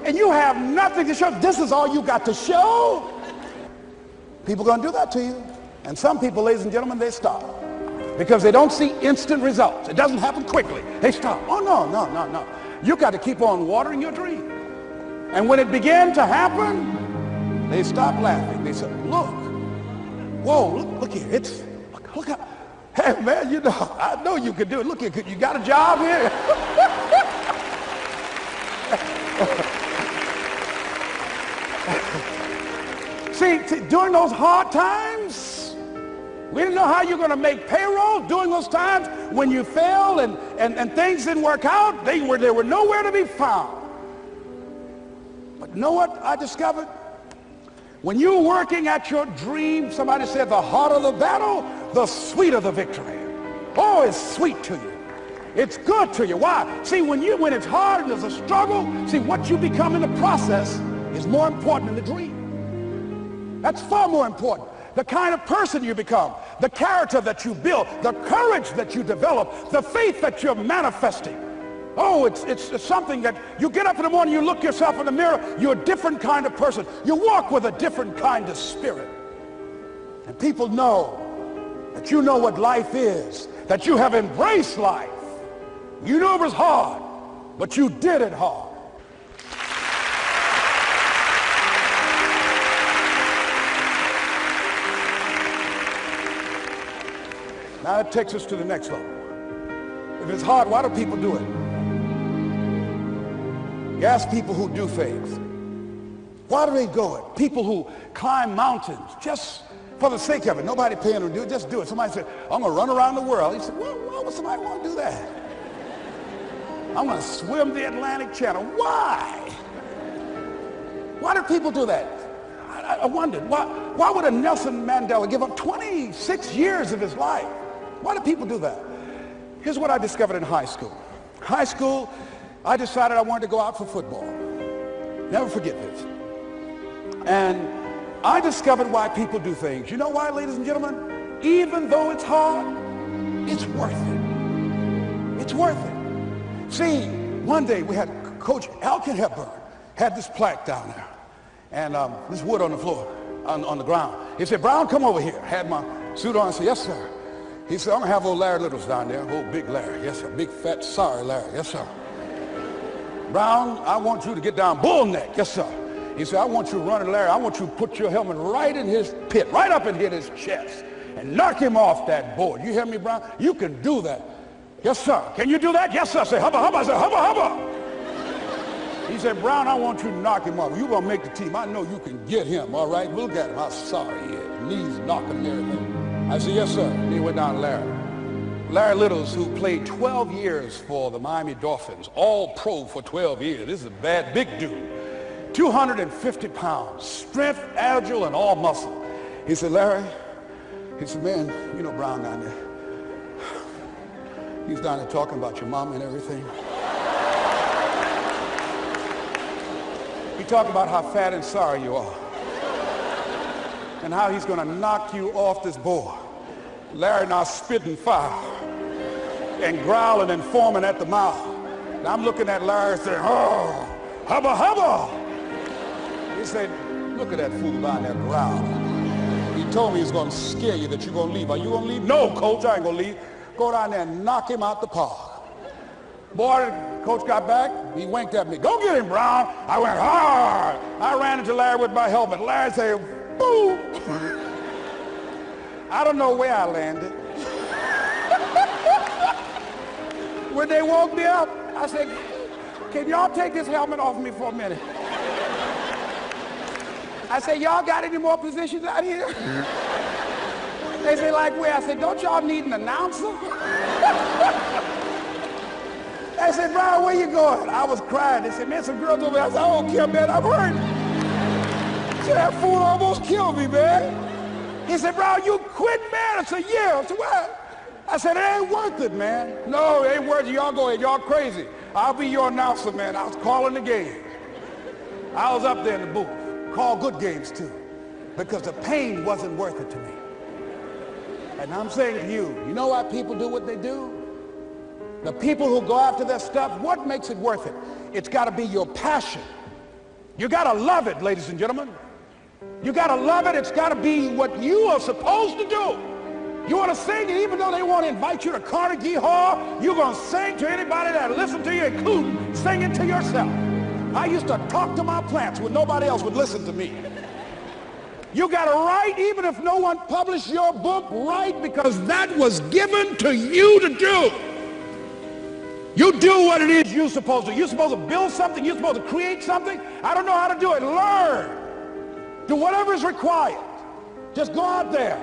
And you have nothing to show. This is all you got to show? People are going to do that to you. And some people, ladies and gentlemen, they stop. Because they don't see instant results. It doesn't happen quickly. They stop. Oh, no. You got to keep on watering your dream. And when it began to happen, they stopped laughing. They said, look, whoa, look here. Look how, hey, man, you know, I know you can do it. Look here, you got a job here? See, during those hard times, we didn't know how you're going to make payroll. During those times when you failed and things didn't work out, they were nowhere to be found. But you know what I discovered? When you're working at your dream, somebody said the harder the battle, the sweeter the victory. Oh, it's sweet to you. It's good to you. Why? See, when it's hard and there's a struggle, see, what you become in the process is more important than the dream. That's far more important. The kind of person you become, the character that you build, the courage that you develop, the faith that you're manifesting. Oh, it's something that you get up in the morning, you look yourself in the mirror, you're a different kind of person. You walk with a different kind of spirit. And people know that you know what life is, that you have embraced life. You know it was hard, but you did it hard. Now that takes us to the next level. If it's hard, why do people do it? You ask people who do things, why do they go it? People who climb mountains just for the sake of it. Nobody paying them to do it, just do it. Somebody said, I'm going to run around the world. He said, well, why would somebody want to do that? I'm going to swim the Atlantic Channel. Why? Why do people do that? I wondered, why would a Nelson Mandela give up 26 years of his life? Why do people do that? Here's what I discovered in high school. High school, I decided I wanted to go out for football. Never forget this. And I discovered why people do things. You know why, ladies and gentlemen? Even though it's hard, it's worth it. It's worth it. See, one day we had Coach Alkin Hepburn had this plaque down there. And this wood on the floor, on the ground. He said, Brown, come over here. Had my suit on. I said, yes, sir. He said, I'm going to have old Larry Littles down there. Old big Larry. Yes, sir. Big, fat, sorry Larry. Yes, sir. Brown, I want you to get down bull neck. Yes, sir. He said, I want you running Larry. I want you to put your helmet right in his pit, right up in his chest, and knock him off that board. You hear me, Brown? You can do that. Yes, sir. Can you do that? Yes, sir. I say, hubba, hubba. I say, hubba, hubba. He said, Brown, I want you to knock him off. You're going to make the team. I know you can get him, all right? We'll get him. I'm sorry he is. Knees knocking and everything. I said, yes, sir. Then he went down to Larry. Larry Littles, who played 12 years for the Miami Dolphins, all pro for 12 years. This is a bad, big dude. 250 pounds, strength, agile, and all muscle. He said, Larry, he said, man, you know Brown down there. He's down there talking about your mom and everything. He talked about how fat and sorry you are and how he's going to knock you off this board. Larry now spitting fire and growling and foaming at the mouth. Now I'm looking at Larry saying, oh, hubba, hubba. He said, look at that fool down there ground. He told me he's going to scare you that you're going to leave. Are you going to leave? No, coach, I ain't going to leave. Go down there and knock him out the park. Boy, coach got back. He winked at me. Go get him, Brown. I went hard. I ran into Larry with my helmet. Larry said, boom. I don't know where I landed. When they woke me up, I said, can y'all take this helmet off me for a minute? I said, y'all got any more positions out here? They said, like where? I said, don't y'all need an announcer? They said, Brian, where you going? I was crying. They said, man, some girls over there. I said, I don't care, man, I'm hurt. He said, that fool almost killed me, man. He said, Brian, you quit, man? I said, yeah. I said, what? I said, it ain't worth it, man. No, it ain't worth it. Y'all go ahead. Y'all crazy. I'll be your announcer, man. I was calling the game. I was up there in the booth. Call good games, too. Because the pain wasn't worth it to me. And I'm saying to you, you know why people do what they do? The people who go after their stuff, what makes it worth it? It's got to be your passion. You got to love it, ladies and gentlemen. You got to love it. It's got to be what you are supposed to do. You want to sing, and even though they want to invite you to Carnegie Hall, you're going to sing to anybody that listens to you, including singing to yourself. I used to talk to my plants when nobody else would listen to me. You got to write, even if no one published your book, write, because that was given to you to do. You do what it is you're supposed to. You're supposed to build something. You're supposed to create something. I don't know how to do it. Learn. Do whatever is required. Just go out there.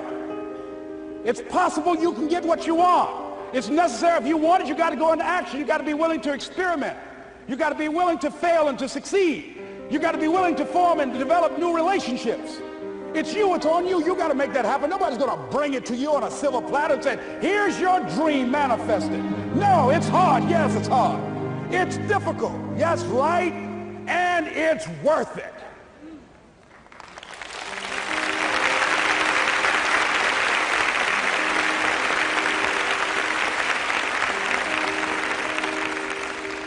It's possible you can get what you want. It's necessary. If you want it, you got to go into action. You got to be willing to experiment. You got to be willing to fail and to succeed. You got to be willing to form and develop new relationships. It's you. It's on you. You got to make that happen. Nobody's going to bring it to you on a silver platter and say, here's your dream manifested. No, it's hard. Yes, it's hard. It's difficult. Yes, right. And it's worth it.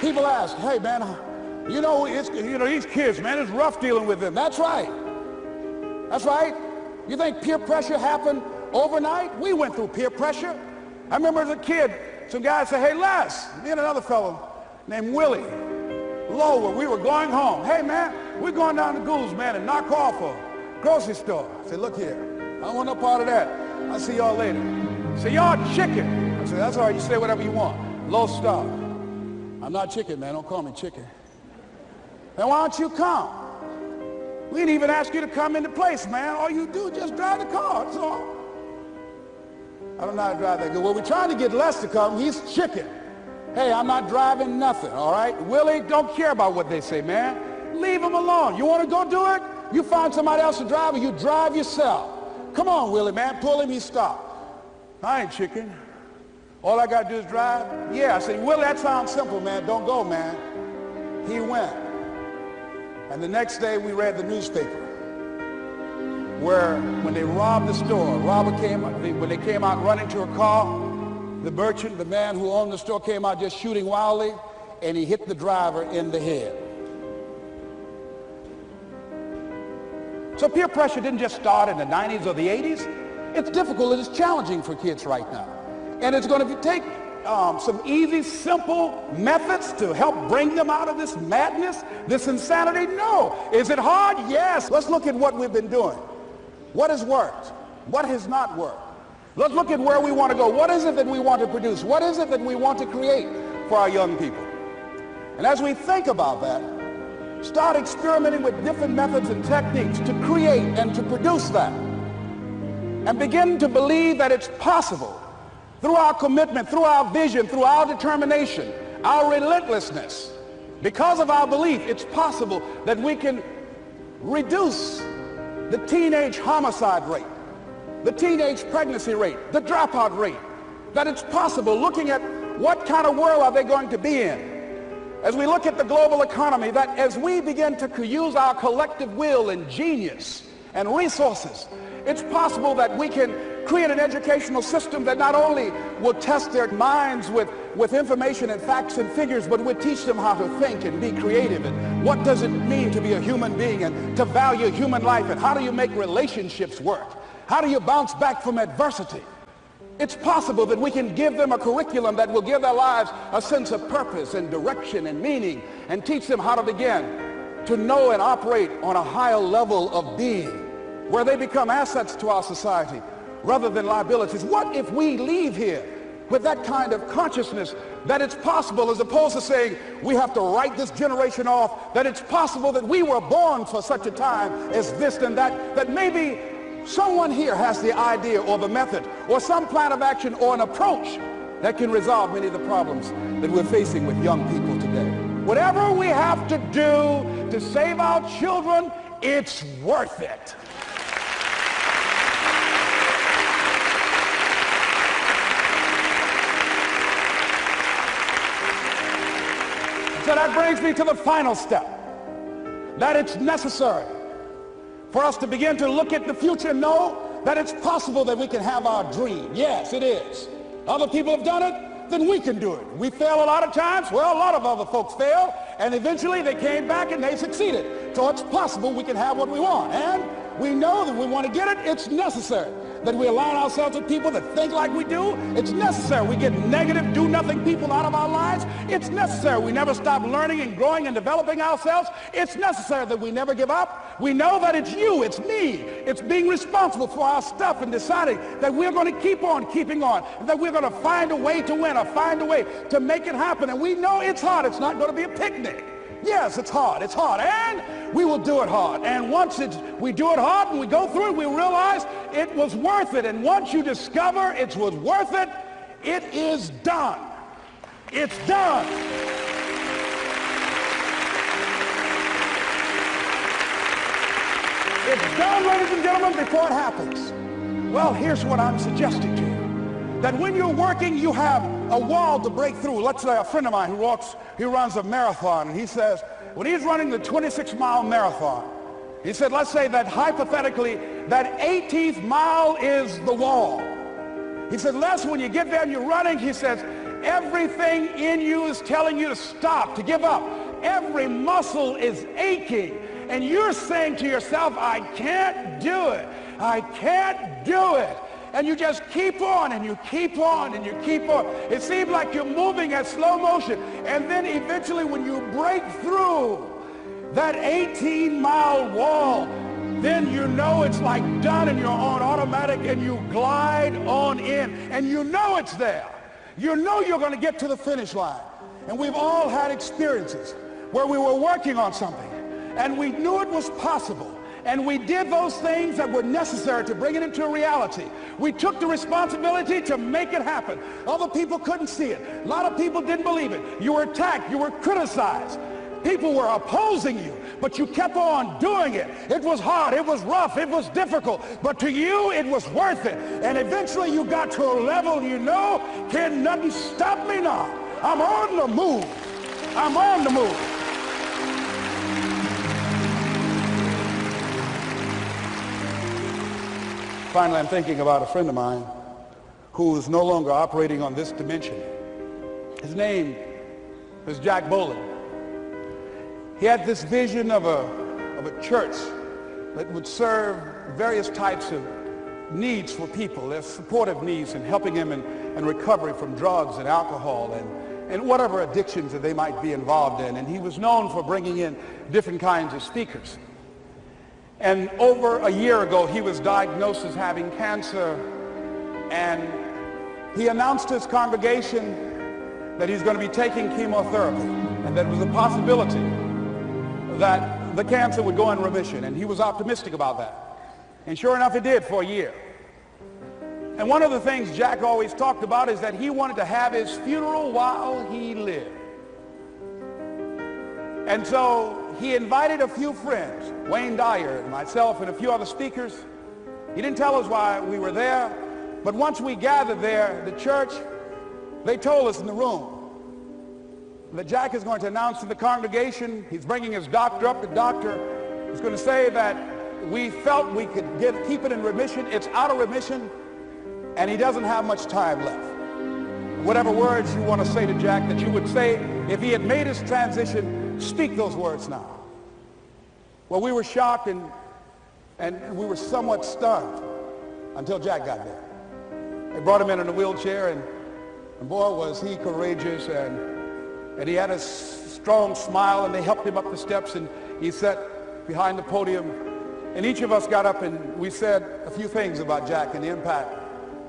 People ask, hey, man, you know, these kids, man, it's rough dealing with them. That's right. That's right. You think peer pressure happened overnight? We went through peer pressure. I remember as a kid, some guys said, hey, Les, me and another fellow named Willie Lower, we were going home. Hey, man, we're going down to Goulds, man, and knock off a grocery store. I said, look here, I don't want no part of that. I'll see y'all later. Say, y'all chicken. I said, that's all right, you say whatever you want. Low star. I'm not chicken, man, don't call me chicken. Then why don't you come? We didn't even ask you to come into place, man. All you do is just drive the car, that's all. I don't know how to drive that good. Well, we're trying to get Les to come. He's chicken. Hey, I'm not driving nothing, all right? Willie, don't care about what they say, man. Leave him alone. You want to go do it? You find somebody else to drive, or you drive yourself. Come on, Willie, man. Pull him, he stopped. I ain't chicken. All I got to do is drive? Yeah. I said, Willie, that sounds simple, man. Don't go, man. He went. And the next day we read the newspaper where when they robbed the store, when they came out running to a car, the merchant, the man who owned the store, came out just shooting wildly, and he hit the driver in the head. So peer pressure didn't just start in the 90s or the 80s. It's difficult. It's challenging for kids right now. And it's going to take some easy, simple methods to help bring them out of this madness, this insanity? No. Is it hard? Yes. Let's look at what we've been doing. What has worked? What has not worked? Let's look at where we want to go. What is it that we want to produce? What is it that we want to create for our young people? And as we think about that, start experimenting with different methods and techniques to create and to produce that. And begin to believe that it's possible through our commitment, through our vision, through our determination, our relentlessness. Because of our belief, it's possible that we can reduce the teenage homicide rate, the teenage pregnancy rate, the dropout rate, that it's possible, looking at what kind of world are they going to be in. As we look at the global economy, that as we begin to use our collective will and genius and resources, it's possible that we can create an educational system that not only will test their minds with information and facts and figures, but would teach them how to think and be creative, and what does it mean to be a human being and to value human life, and how do you make relationships work? How do you bounce back from adversity? It's possible that we can give them a curriculum that will give their lives a sense of purpose and direction and meaning, and teach them how to begin to know and operate on a higher level of being, where they become assets to our society rather than liabilities. What if we leave here with that kind of consciousness that it's possible, as opposed to saying we have to write this generation off, that it's possible that we were born for such a time as this and that, that maybe someone here has the idea or the method or some plan of action or an approach that can resolve many of the problems that we're facing with young people today. Whatever we have to do to save our children, it's worth it. So that brings me to the final step, that it's necessary for us to begin to look at the future and know that it's possible that we can have our dream. Yes, it is. Other people have done it, then we can do it. We fail a lot of times. Well, a lot of other folks fail, and eventually they came back and they succeeded. So it's possible we can have what we want. And we know that we want to get it. It's necessary that we align ourselves with people that think like we do. It's necessary we get negative, do-nothing people out of our lives. It's necessary we never stop learning and growing and developing ourselves. It's necessary that we never give up. We know that it's you, it's me. It's being responsible for our stuff and deciding that we're going to keep on keeping on, and that we're going to find a way to win or find a way to make it happen. And we know it's hard. It's not going to be a picnic. Yes, it's hard, and we will do it hard. And once we do it hard and we go through it, we realize it was worth it. And once you discover it was worth it, it is done. It's done. It's done, ladies and gentlemen, before it happens. Well, here's what I'm suggesting to you. That when you're working, you have a wall to break through. Let's say a friend of mine who runs a marathon, and he says, when he's running the 26-mile marathon, he said, let's say that hypothetically, that 18th mile is the wall. He said, Les, when you get there and you're running, he says, everything in you is telling you to stop, to give up. Every muscle is aching, and you're saying to yourself, I can't do it. I can't do it. And you just keep on, and you keep on, and you keep on. It seems like you're moving at slow motion. And then eventually when you break through that 18-mile wall, then you know it's like done, and you're on automatic, and you glide on in. And you know it's there. You know you're going to get to the finish line. And we've all had experiences where we were working on something, and we knew it was possible. And we did those things that were necessary to bring it into reality. We took the responsibility to make it happen. Other people couldn't see it. A lot of people didn't believe it. You were attacked. You were criticized. People were opposing you, but you kept on doing it. It was hard. It was rough. It was difficult. But to you, it was worth it. And eventually you got to a level you know, can nothing stop me now. I'm on the move. I'm on the move. Finally, I'm thinking about a friend of mine who is no longer operating on this dimension. His name is Jack Boland. He had this vision of a church that would serve various types of needs for people, their supportive needs, and helping them in recovery from drugs and alcohol and whatever addictions that they might be involved in. And he was known for bringing in different kinds of speakers. And over a year ago, he was diagnosed as having cancer, and he announced to his congregation that he's going to be taking chemotherapy, and that it was a possibility that the cancer would go in remission, and he was optimistic about that. And sure enough, it did for a year. And one of the things Jack always talked about is that he wanted to have his funeral while he lived. And so he invited a few friends, Wayne Dyer and myself and a few other speakers. He didn't tell us why we were there, but once we gathered there, the church, they told us in the room that Jack is going to announce to the congregation, he's bringing his doctor up. The doctor is going to say that we felt we could keep it in remission. It's out of remission, and he doesn't have much time left. Whatever words you want to say to Jack that you would say if he had made his transition, speak those words now. Well, we were shocked and we were somewhat stunned until Jack got there. They brought him in a wheelchair, and boy, was he courageous, and he had a strong smile, and they helped him up the steps, and he sat behind the podium, and each of us got up and we said a few things about Jack and the impact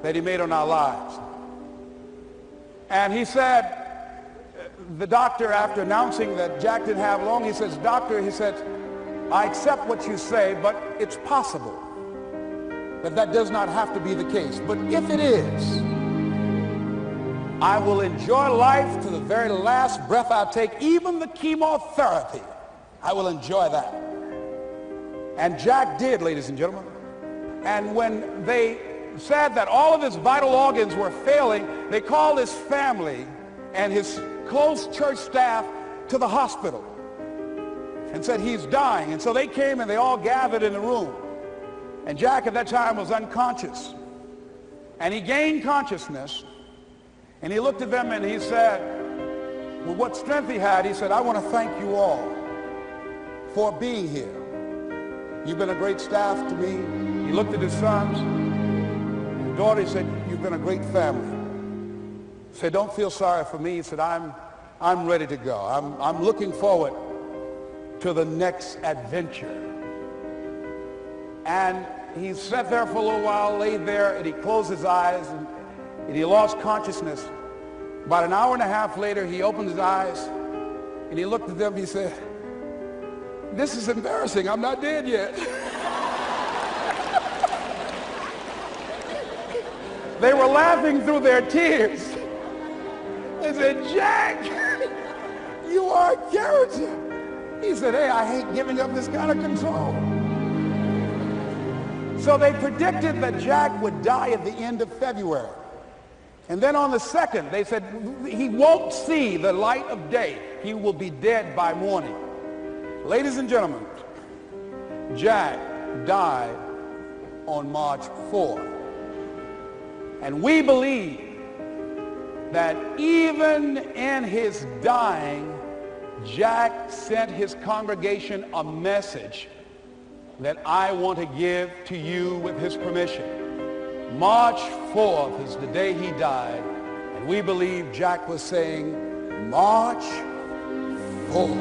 that he made on our lives. And he said, the doctor, after announcing that Jack didn't have long, he says, "Doctor," he said, "I accept what you say, but it's possible that does not have to be the case. But if it is, I will enjoy life to the very last breath I take, even the chemotherapy. I will enjoy that." And Jack did, ladies and gentlemen. And when they said that all of his vital organs were failing, they called his family and his close church staff to the hospital and said, "He's dying." And so they came and they all gathered in the room. And Jack at that time was unconscious. And he gained consciousness, and he looked at them and he said, with what strength he had, he said, "I want to thank you all for being here. You've been a great staff to me." He looked at his sons, his daughter, he said, "You've been a great family." He said, "Don't feel sorry for me." He said, I'm ready to go. I'm looking forward to the next adventure." And he sat there for a little while, laid there, and he closed his eyes, and he lost consciousness. About an hour and a half later, he opened his eyes, and he looked at them, he said, "This is embarrassing. I'm not dead yet." They were laughing through their tears. They said, "Jack, you are a character." He said, "Hey, I hate giving up this kind of control." So they predicted that Jack would die at the end of February. And then on the 2nd, they said, he won't see the light of day. He will be dead by morning. Ladies and gentlemen, Jack died on March 4th. And we believe that even in his dying, Jack sent his congregation a message that I want to give to you with his permission. March 4th is the day he died, and we believe Jack was saying, "March 4th."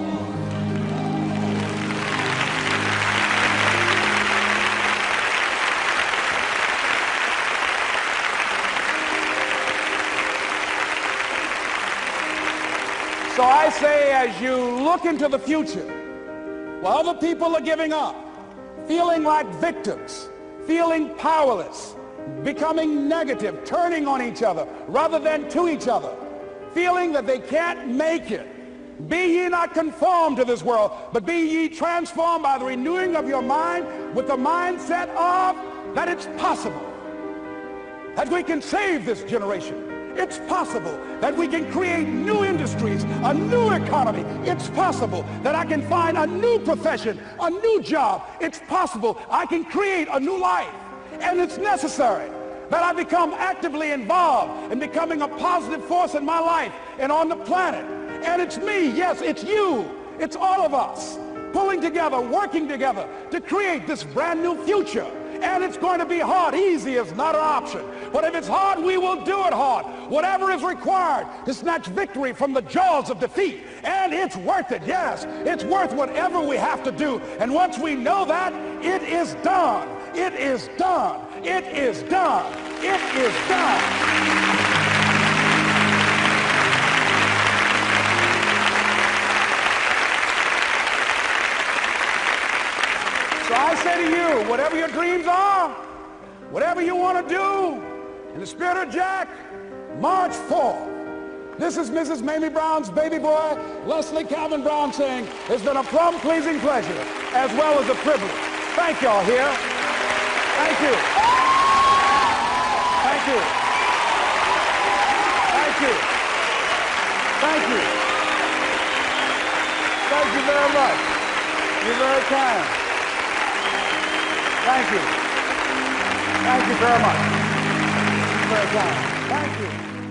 So I say, as you look into the future, while other people are giving up, feeling like victims, feeling powerless, becoming negative, turning on each other rather than to each other, feeling that they can't make it, be ye not conformed to this world, but be ye transformed by the renewing of your mind with the mindset of that it's possible that we can save this generation. It's possible that we can create new industries, a new economy. It's possible that I can find a new profession, a new job. It's possible I can create a new life. And it's necessary that I become actively involved in becoming a positive force in my life and on the planet. And it's me, yes, it's you, it's all of us pulling together, working together to create this brand new future. And it's going to be hard. Easy is not an option. But if it's hard, we will do it hard. Whatever is required to snatch victory from the jaws of defeat. And it's worth it, yes. It's worth whatever we have to do. And once we know that, it is done. It is done. It is done. It is done. So I say to you, whatever your dreams are, whatever you want to do, in the spirit of Jack, March 4th. This is Mrs. Mamie Brown's baby boy, Leslie Calvin Brown, saying, it's been a plum-pleasing pleasure as well as a privilege. Thank y'all here. Thank you. Thank you. Thank you. Thank you. Thank you very much. You're very kind. Thank you. Thank you very much. for a time. Thank you.